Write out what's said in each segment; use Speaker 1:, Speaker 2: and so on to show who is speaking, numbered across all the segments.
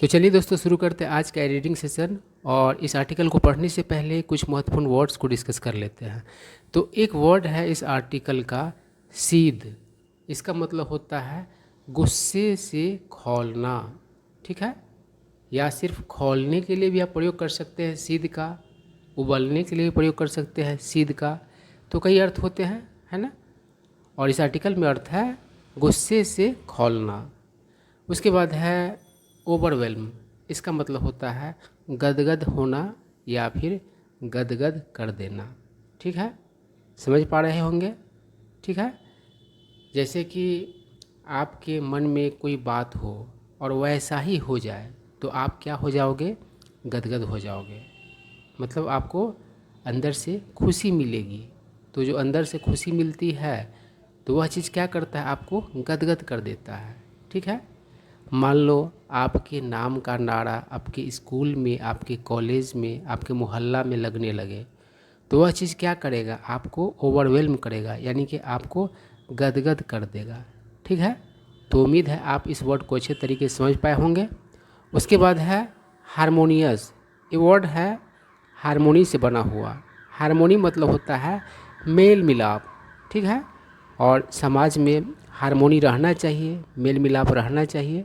Speaker 1: तो चलिए दोस्तों शुरू करते हैं आज का रीडिंग सेशन। और इस आर्टिकल को पढ़ने से पहले कुछ महत्वपूर्ण वर्ड्स को डिस्कस कर लेते हैं। तो एक वर्ड है इस आर्टिकल का, सीध। इसका मतलब होता है गुस्से से खौलना। ठीक है, या सिर्फ खौलने के लिए भी आप प्रयोग कर सकते हैं सीध का, उबलने के लिए भी प्रयोग कर सकते हैं सीध का। तो कई अर्थ होते हैं, है ना। और इस आर्टिकल में अर्थ है गुस्से से खौलना। उसके बाद है ओवरवेल्म। इसका मतलब होता है गदगद होना या फिर गदगद कर देना। ठीक है, समझ पा रहे होंगे। ठीक है, जैसे कि आपके मन में कोई बात हो और वैसा ही हो जाए तो आप क्या हो जाओगे, गदगद हो जाओगे। मतलब आपको अंदर से खुशी मिलेगी। तो जो अंदर से खुशी मिलती है तो वह चीज़ क्या करता है, आपको गदगद कर देता है। ठीक है, मान लो आपके नाम का नारा आपके स्कूल में, आपके कॉलेज में, आपके मोहल्ला में लगने लगे तो वह चीज़ क्या करेगा, आपको ओवरवेल्म करेगा, यानी कि आपको गदगद कर देगा। ठीक है, तो उम्मीद है आप इस वर्ड को अच्छे तरीके से समझ पाए होंगे। उसके बाद है हारमोनियस। ये वर्ड है हारमोनी से बना हुआ। हारमोनी मतलब होता है मेल मिलाप। ठीक है, और समाज में हारमोनी रहना चाहिए, मेल मिलाप रहना चाहिए।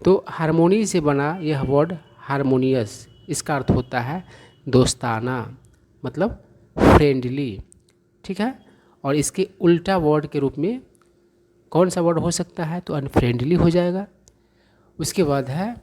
Speaker 1: तो हारमोनी से बना यह वर्ड हारमोनियस, इसका अर्थ होता है दोस्ताना, मतलब फ्रेंडली। ठीक है, और इसके उल्टा वर्ड के रूप में कौन सा वर्ड हो सकता है, तो अनफ्रेंडली हो जाएगा। उसके बाद है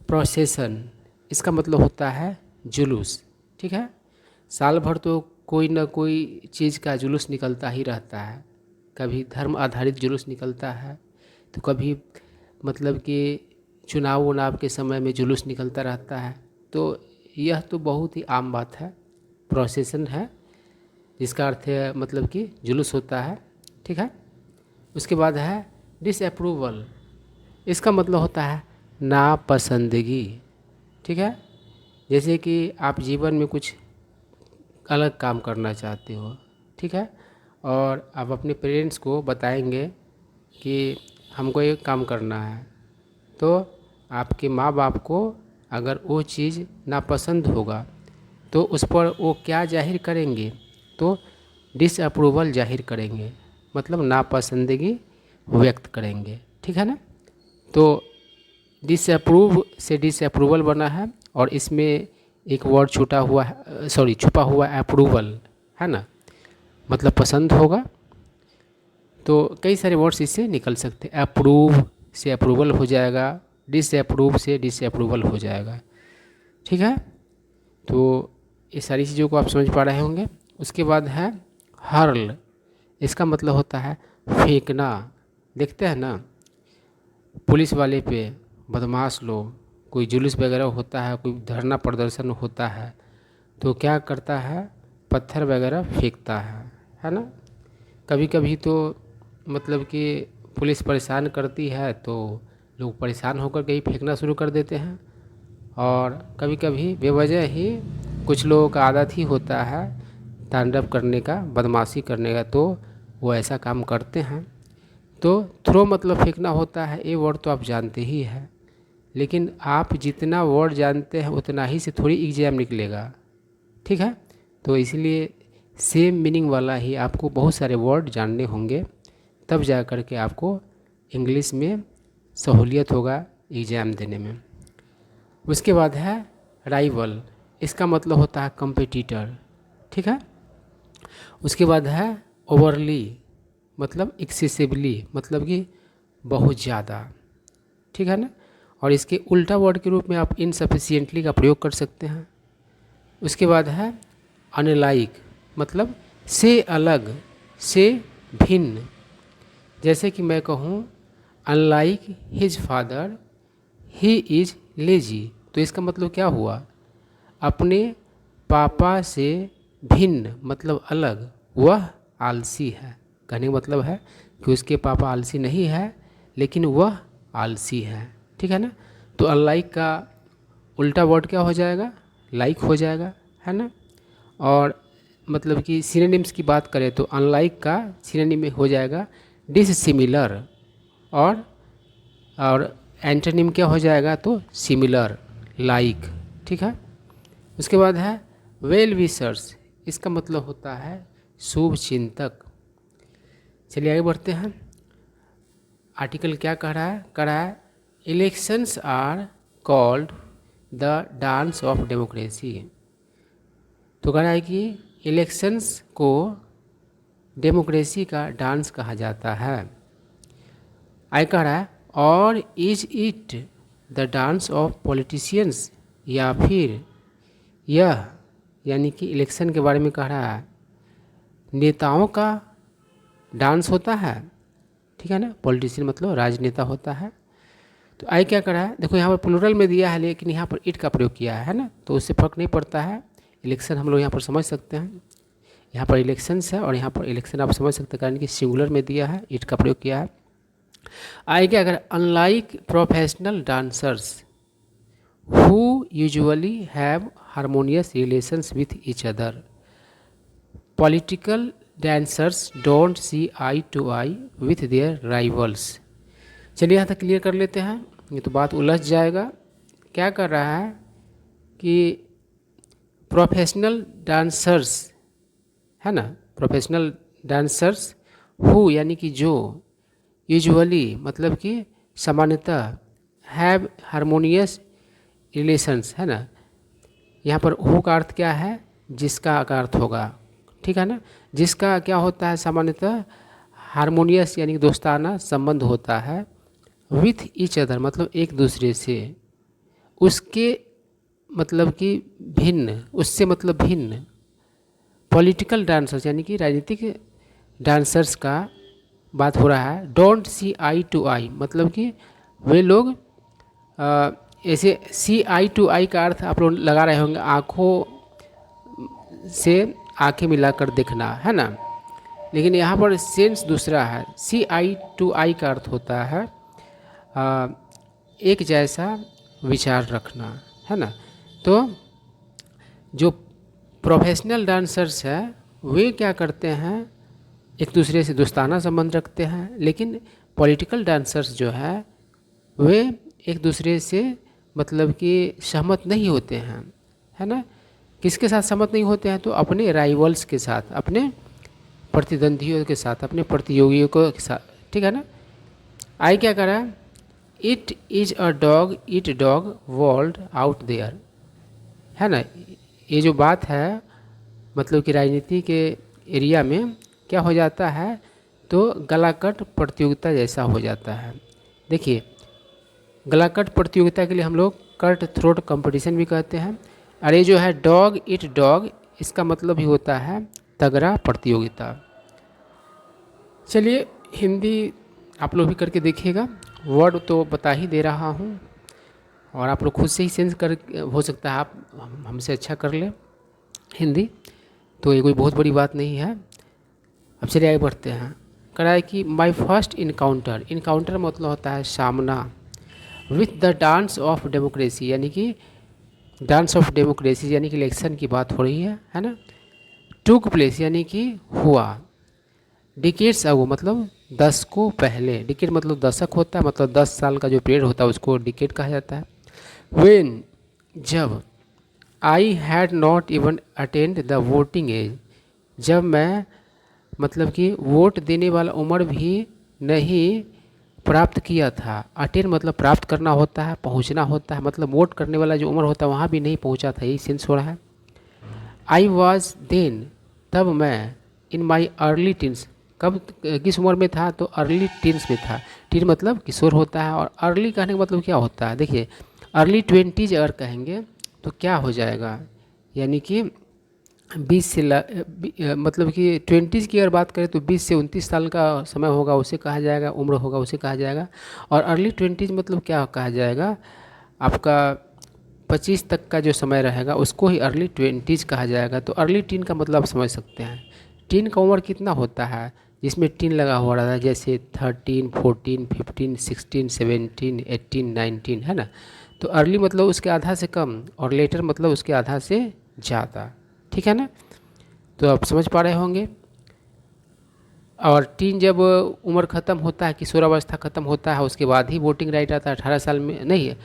Speaker 1: प्रोसेसन। इसका मतलब होता है जुलूस। ठीक है, साल भर तो कोई ना कोई चीज़ का जुलूस निकलता ही रहता है। कभी धर्म आधारित जुलूस निकलता है, तो कभी मतलब कि चुनाव उनाव के समय में जुलूस निकलता रहता है। तो यह तो बहुत ही आम बात है, प्रोसेसन है, जिसका अर्थ है मतलब कि जुलूस होता है। ठीक है, उसके बाद है डिसअप्रूवल। इसका मतलब होता है नापसंदगी। ठीक है, जैसे कि आप जीवन में कुछ अलग काम करना चाहते हो। ठीक है, और आप अपने पेरेंट्स को बताएंगे कि हमको ये काम करना है, तो आपके माँ बाप को अगर वो चीज़ नापसंद होगा तो उस पर वो क्या जाहिर करेंगे, तो डिसअप्रूवल जाहिर करेंगे, मतलब नापसंदगी व्यक्त करेंगे। ठीक है ना। तो डिसअप्रूव से डिसअप्रूवल बना है, और इसमें एक वर्ड छूटा हुआ है, सॉरी छुपा हुआ अप्रूवल है ना, मतलब पसंद होगा। तो कई सारे वर्ड्स इससे निकल सकते हैं। अप्रूव से अप्रूवल हो जाएगा, डिसअप्रूव से डिसअप्रूवल हो जाएगा। ठीक है, तो ये सारी चीज़ों को आप समझ पा रहे होंगे। उसके बाद है हर्ल। इसका मतलब होता है फेंकना। देखते हैं ना, पुलिस वाले पे बदमाश लोग, कोई जुलूस वगैरह होता है, कोई धरना प्रदर्शन होता है, तो क्या करता है, पत्थर वगैरह फेंकता है ना। कभी कभी तो मतलब कि पुलिस परेशान करती है तो लोग परेशान होकर के ही फेंकना शुरू कर देते हैं। और कभी कभी बेवजह ही कुछ लोगों का आदत ही होता है तांडव करने का, बदमाशी करने का, तो वो ऐसा काम करते हैं। तो थ्रो मतलब फेंकना होता है, ये वर्ड तो आप जानते ही हैं, लेकिन आप जितना वर्ड जानते हैं उतना ही से थोड़ी एग्जाम निकलेगा। ठीक है, तो इसलिए सेम मीनिंग वाला ही आपको बहुत सारे वर्ड जानने होंगे, तब जा कर के आपको इंग्लिश में सहूलियत होगा एग्ज़ाम देने में। उसके बाद है राइवल। इसका मतलब होता है कंपटीटर। ठीक है, उसके बाद है ओवरली, मतलब एक्सेसिवली, मतलब कि बहुत ज़्यादा। ठीक है ना, और इसके उल्टा वर्ड के रूप में आप इनसफिशिएंटली का प्रयोग कर सकते हैं। उसके बाद है अनलाइक, मतलब से अलग, से भिन्न। जैसे कि मैं कहूँ unlike his father he is lazy, तो इसका मतलब क्या हुआ, अपने पापा से भिन्न मतलब अलग वह आलसी है। कहने का मतलब है कि उसके पापा आलसी नहीं है, लेकिन वह आलसी है। ठीक है ना, तो अनलाइक का उल्टा वर्ड क्या हो जाएगा, लाइक हो जाएगा, है ना। और मतलब कि सिनोनिम्स की बात करें तो अनलाइक का सिनोनिम हो जाएगा डिससिमिलर, और एंटोनिम क्या हो जाएगा, तो सिमिलर, लाइक, ठीक है। उसके बाद है वेल विशर्स, इसका मतलब होता है शुभ चिंतक। चलिए आगे बढ़ते हैं। आर्टिकल क्या कह रहा है elections are called the dance of democracy. तो कह रहा है कि इलेक्शंस को डेमोक्रेसी का डांस कहा जाता है। आगे कह रहा है और is it the dance of politicians, या फिर यह, यानी कि इलेक्शन के बारे में कह रहा है, नेताओं का डांस होता है, ठीक है ना। पॉलिटिशियन मतलब राजनेता होता है। तो आई क्या करा है, देखो यहाँ पर प्लूरल में दिया है लेकिन यहाँ पर इट का प्रयोग किया है ना, तो उससे फर्क नहीं पड़ता है। इलेक्शन हम लोग यहाँ पर समझ सकते हैं, यहाँ पर इलेक्शंस है और यहाँ पर इलेक्शन आप समझ सकते हैं, कारण कि सिंगुलर में दिया है, इट का प्रयोग किया है। आई क्या अगर unlike professional dancers who usually have harmonious relations with each other, political dancers don't see eye to eye with their rivals। चलिए यहाँ तक क्लियर कर लेते हैं, ये तो बात उलझ जाएगा। क्या कर रहा है कि प्रोफेशनल डांसर्स है ना, प्रोफेशनल डांसर्स हु यानी कि जो, यूजुअली मतलब कि सामान्यतः, हैव हारमोनियस रिलेशंस है ना, यहाँ पर हु का अर्थ क्या है, जिसका का अर्थ होगा, ठीक है ना। जिसका क्या होता है सामान्यतः हारमोनियस यानी दोस्ताना संबंध होता है, विथ ईच अदर मतलब एक दूसरे से, उसके मतलब कि भिन्न, उससे मतलब भिन्न, पॉलिटिकल डांसर्स यानी कि राजनीतिक डांसर्स का बात हो रहा है। डोंट सी आई टू आई मतलब कि वे लोग ऐसे, सी आई टू आई का अर्थ आप लोग लगा रहे होंगे आँखों से आंखें मिलाकर देखना, है ना, लेकिन यहाँ पर सेंस दूसरा है। सी आई टू आई का अर्थ होता है एक जैसा विचार रखना, है ना। तो जो प्रोफेशनल डांसर्स है वे क्या करते हैं, एक दूसरे से दोस्ताना संबंध रखते हैं, लेकिन पॉलिटिकल डांसर्स जो है वे एक दूसरे से मतलब कि सहमत नहीं होते हैं, है ना। किसके साथ सहमत नहीं होते हैं, तो अपने राइवल्स के साथ, अपने प्रतिद्वंदियों के साथ, अपने प्रतियोगियों के साथ, ठीक है ना। आई क्या करा, it is a dog it dog world out there, है ना। ये जो बात है मतलब कि राजनीति के एरिया में क्या हो जाता है, तो गलाकट प्रतियोगिता जैसा हो जाता है। देखिए गलाकट प्रतियोगिता के लिए हम लोग कट थ्रोट कंपटीशन भी कहते हैं। अरे जो है डॉग इट डॉग, इसका मतलब ही होता है तगड़ा प्रतियोगिता। चलिए हिंदी आप लोग भी करके देखिएगा, वर्ड तो बता ही दे रहा हूँ और आप लोग खुद से ही सेंस कर, हो सकता है आप हमसे अच्छा कर लें हिंदी, तो ये कोई बहुत बड़ी बात नहीं है। अब चलिए आगे बढ़ते हैं। कह रहा है कि माई फर्स्ट इनकाउंटर, इनकाउंटर मतलब होता है सामना, with the dance of democracy यानी कि डांस ऑफ डेमोक्रेसी यानी कि इलेक्शन की बात हो रही है ना। टूक प्लेस यानी कि हुआ, डिकेड्स अगो मतलब दशकों पहले, डिकेड मतलब दशक होता है, मतलब 10 साल का जो पीरियड होता है उसको डिकेड कहा जाता है। व्हेन जब, I had not even attained the voting age, जब मैं मतलब कि वोट देने वाला उम्र भी नहीं प्राप्त किया था। अटेन मतलब प्राप्त करना होता है, पहुंचना होता है, मतलब वोट करने वाला जो उम्र होता है वहाँ भी नहीं पहुंचा था, यही सेंस हो रहा है। आई वॉज देन, तब मैं, इन माई अर्ली टीन्स, कब किस उम्र में था, तो अर्ली टीन्स में था। टीन मतलब किशोर होता है और अर्ली कहने का मतलब क्या होता है, देखिए अर्ली 20s अगर कहेंगे तो क्या हो जाएगा, यानी कि 20 से मतलब कि 20s की अगर बात करें तो 20 से 29 साल का समय होगा उसे कहा जाएगा, उम्र होगा उसे कहा जाएगा। और अर्ली 20s मतलब क्या कहा जाएगा, आपका 25 तक का जो समय रहेगा उसको ही अर्ली 20s कहा जाएगा। तो अर्ली टीन का मतलब आप समझ सकते हैं, टीन का उम्र कितना होता है जिसमें टीन लगा हुआ रहता है, जैसे 13, 14, 15, 16, 17, 18, 19, है ना। तो अर्ली मतलब उसके आधा से कम और लेटर मतलब उसके आधा से ज़्यादा, ठीक है ना। तो आप समझ पा रहे होंगे। अब चलिए आगे बढ़ते हैं। कह रहा है कि माई फर्स्ट इनकाउंटर, इनकाउंटर मतलब होता है सामना, with the dance of democracy यानी कि इलेक्शन की बात हो रही है ना। टूक प्लेस यानी कि हुआ, डिकेड्स अगो मतलब 10 साल का जो पीरियड होता है उसको डिकेड कहा जाता है। व्हेन जब, I had not even attained the voting age, जब मैं मतलब कि वोट देने वाला उम्र भी नहीं और टीन जब उम्र ख़त्म होता है, किशोरावस्था ख़त्म होता है, उसके बाद ही वोटिंग राइट आता है। 18 साल में नहीं,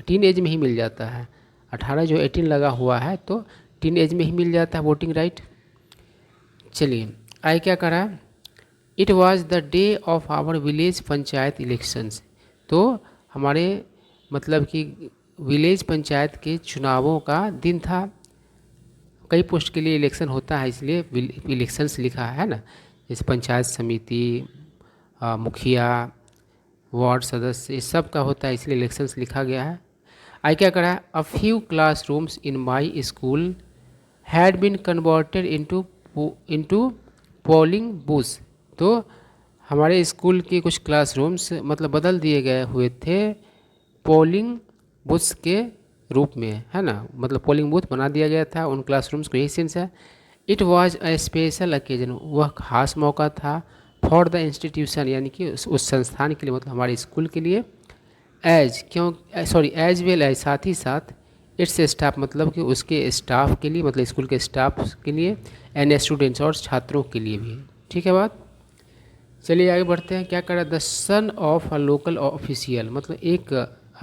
Speaker 1: टीन एज में ही मिल जाता है। 18 जो 18 लगा हुआ है तो टीन एज में ही मिल जाता है वोटिंग राइट। चलिए आगे क्या करा, it was the day of our village panchayat elections. तो हमारे मतलब कि विलेज पंचायत के चुनावों का दिन था। कई पोस्ट के लिए इलेक्शन होता है, इसलिए इलेक्शंस लिखा है ना, जैसे पंचायत समिति, मुखिया, वार्ड सदस्य, इस सब का होता है, इसलिए इलेक्शंस लिखा गया है। आई क्या करा, a few classrooms in my school had been converted into polling booths. तो हमारे स्कूल के कुछ क्लासरूम्स मतलब बदल दिए गए हुए थे पोलिंग बूथ्स के रूप में, है ना, मतलब पोलिंग बूथ बना दिया गया था उन क्लासरूम्स को, यही सेंस है। It was a special occasion, वह खास मौका था फॉर द इंस्टीट्यूशन, यानी कि उस संस्थान के लिए, मतलब हमारे स्कूल के लिए। एज वेल एज, साथ ही साथ, इट्स स्टाफ, मतलब कि उसके स्टाफ के लिए, मतलब स्कूल के स्टाफ के लिए, एंड स्टूडेंट्स, और छात्रों के लिए भी। ठीक है बात। चलिए आगे बढ़ते हैं। क्या करा, the son of a local official, मतलब एक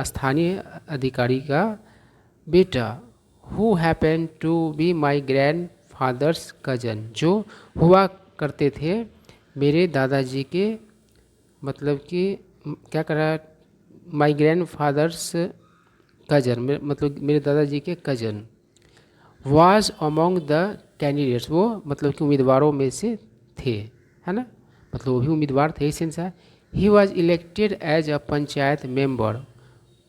Speaker 1: स्थानीय अधिकारी का बेटा, who happen to be my grandfather's cousin, जो हुआ करते थे मेरे दादाजी के, मतलब कि क्या करा, माई ग्रैंड फादर्स कजन, मतलब मेरे दादाजी के cousin, was among the candidates, वो मतलब कि उम्मीदवारों में से थे, है ना, मतलब वो भी उम्मीदवार थे, सेंस है। He was elected as a panchayat member,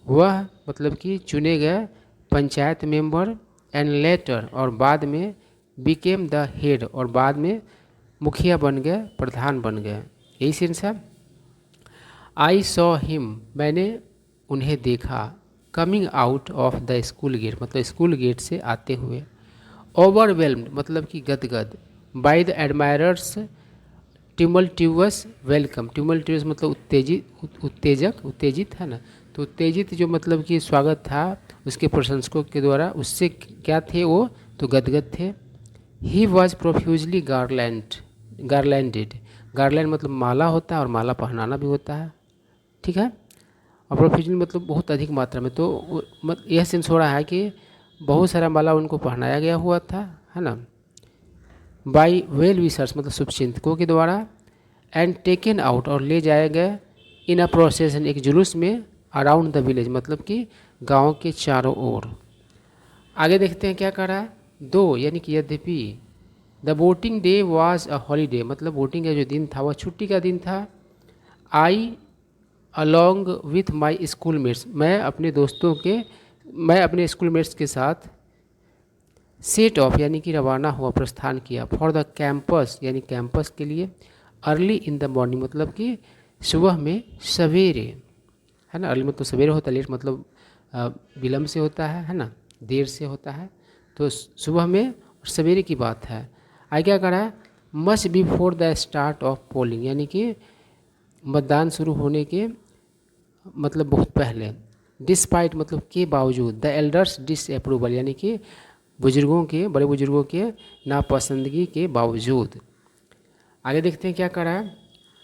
Speaker 1: वह मतलब कि चुने गए पंचायत मेंबर, एंड लेटर, और बाद में बिकेम द हेड, और बाद में मुखिया बन गए, प्रधान बन गए, यही सेंस है। आई सॉ हिम, मैंने उन्हें देखा, coming out of the school gate, मतलब स्कूल गेट से आते हुए, ओवरवेल्म्ड, मतलब कि गदगद, by the admirers tumultuous welcome, tumultuous मतलब उत्तेजित है ना, तो उत्तेजित जो मतलब कि स्वागत था उसके प्रशंसकों के द्वारा, उससे क्या थे वो, तो गदगद थे। ही वॉज प्रोफ्यूजली गार्लैंडेड, गार्लैंड मतलब माला होता है और माला पहनाना भी होता है, ठीक है, और प्रोफ्यूजली मतलब बहुत अधिक मात्रा में, तो यह सेंस हो रहा है कि बहुत सारा माला उनको पहनाया गया हुआ था, है ना, बाई वेल विशर्स मतलब शुभचिंतकों के द्वारा, एंड टेकन आउट, और ले जाए गए, इन अ प्रोसेसन, एक जुलूस में, अराउंड द विलेज, मतलब कि गांव के चारों ओर। आगे देखते हैं क्या करा, दो यानी कि यद्यपि, the voting day was a holiday, मतलब वोटिंग का जो दिन था वह छुट्टी का दिन था। I along with my school mates, मैं अपने स्कूल मेट्स के साथ सेट ऑफ यानी कि रवाना हुआ, प्रस्थान किया, फॉर द कैंपस यानी कैंपस के लिए, अर्ली इन द मॉर्निंग मतलब कि सुबह में सवेरे, है ना, अर्ली मतलब सवेरे होता है, लेट मतलब विलम्ब से होता है ना, देर से होता है, तो सुबह में और सवेरे की बात है। आगे क्या करा है, much before the start of polling, यानी कि मतदान शुरू होने के मतलब बहुत पहले, डिस्पाइट मतलब के बावजूद, द एल्डर्स डिसअप्रूवल यानी कि बुजुर्गों के, बड़े बुजुर्गों के नापसंदगी के बावजूद। आगे देखते हैं क्या करा है,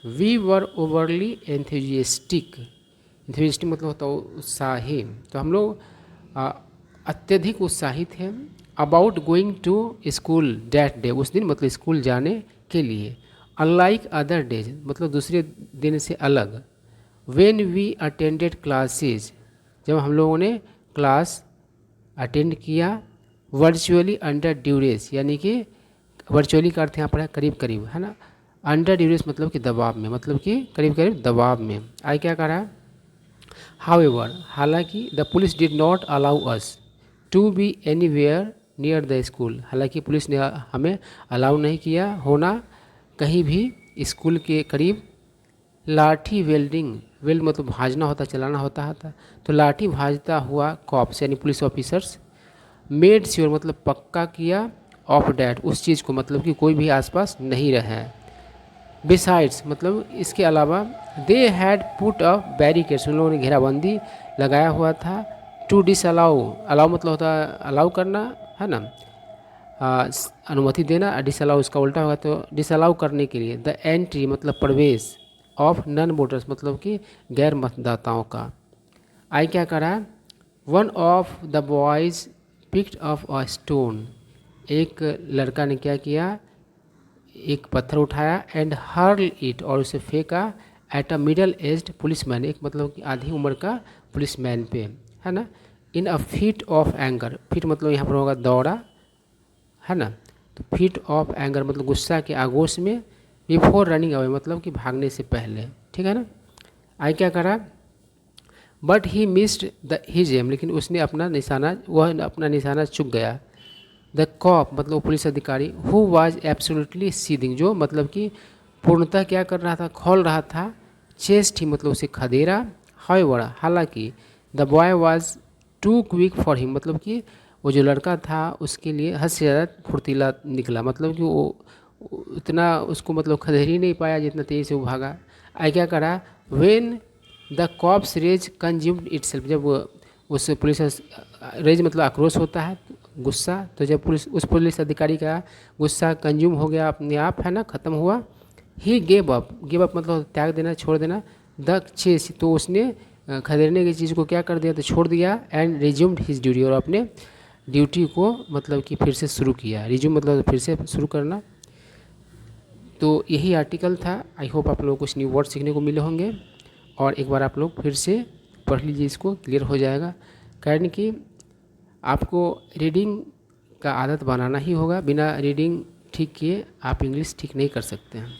Speaker 1: we were overly enthusiastic, enthusiastic मतलब होता है उत्साही, तो हम लोग अत्यधिक उत्साहित हैं, about going to school that day, उस दिन मतलब स्कूल जाने के लिए, अनलाइक अदर डेज मतलब दूसरे दिन से अलग, व्हेन वी अटेंडेड क्लासेज, जब हम लोगों ने क्लास अटेंड किया, वर्चुअली अंडर ड्यूरेस यानी कि वर्चुअली का अर्थ यहाँ पर है करीब करीब, है ना, अंडर ड्यूरेस मतलब कि दबाव में, मतलब कि करीब करीब दबाव में। आई क्या कह रहा है, हाउएवर, हालांकि the police did not allow us to be anywhere near the school, हालांकि पुलिस ने हमें अलाउ नहीं किया होना कहीं भी स्कूल के करीब। लाठी वेल्डिंग, वेल्ड मतलब भाजना होता, चलाना होता था, तो लाठी भाजता हुआ कॉप्स यानी पुलिस ऑफिसर्स, मेड श्योर मतलब पक्का किया, ऑफ डैट उस चीज़ को मतलब कि कोई भी आसपास नहीं रहे, बिसाइड्स मतलब इसके अलावा, they had put a barricades, उन लोगों ने घेराबंदी लगाया हुआ था, टू डिस अलाउ, अलाउ मतलब होता है अलाउ करना, है ना, अनुमति देना, डिसअलाउ उसका उल्टा होगा तो डिसअलाउ करने के लिए। द एंट्री मतलब प्रवेश, ऑफ नॉन वोटर्स मतलब कि गैर मतदाताओं का। आई क्या करा, one of the boys picked up a stone, एक लड़का ने क्या किया, एक पत्थर उठाया, एंड हर्ल इट, और उसे फेंका, at a middle aged policeman, एक मतलब कि आधी उम्र का पुलिसमैन पे, है ना। In a fit of anger, fit मतलब यहाँ पर होगा दौड़ा, है ना। तो फिट ऑफ एंगर मतलब गुस्सा के आगोश में, बिफोर रनिंग अवे मतलब कि भागने से पहले, ठीक है ना। आई क्या करा, but he missed the his aim, लेकिन उसने अपना निशाना, वह अपना निशाना चूक गया। द कॉप मतलब पुलिस अधिकारी, हु वाज एब्सोल्युटली सीदिंग, जो मतलब कि पूर्णतः क्या कर रहा था, खोल रहा था, चेस्ट ही मतलब उसे खदेड़ा, हाउएवर हालांकि, the boy was too quick for him मतलब कि वो जो लड़का था उसके लिए हद से ज़्यादा फुर्तीला निकला, मतलब कि वो उतना उसको मतलब खदेड़ ही नहीं पाया जितना तेज़ी से वो भागा। आई क्या करा, when the cops rage consumed itself, जब उस पुलिस रेज मतलब आक्रोश होता है गुस्सा, तो जब उस पुलिस अधिकारी का गुस्सा कंज्यूम हो गया अपने आप, है ना, ख़त्म हुआ, he gave up, give up मतलब त्याग देना, छोड़ देना, द चेस, तो उसने खदेड़ने की चीज़ को क्या कर दिया, तो छोड़ दिया, एंड रिज्यूम्ड हिज ड्यूटी, और अपने ड्यूटी को मतलब कि फिर से शुरू किया, रिज्यूम मतलब फिर से शुरू करना। तो यही आर्टिकल था। आई होप आप लोगों को कुछ न्यू वर्ड सीखने को मिले होंगे, और एक बार आप लोग फिर से पढ़ लीजिए, इसको क्लियर हो जाएगा। कारण कि आपको रीडिंग का आदत बनाना ही होगा, बिना रीडिंग ठीक किए आप इंग्लिश ठीक नहीं कर सकते हैं।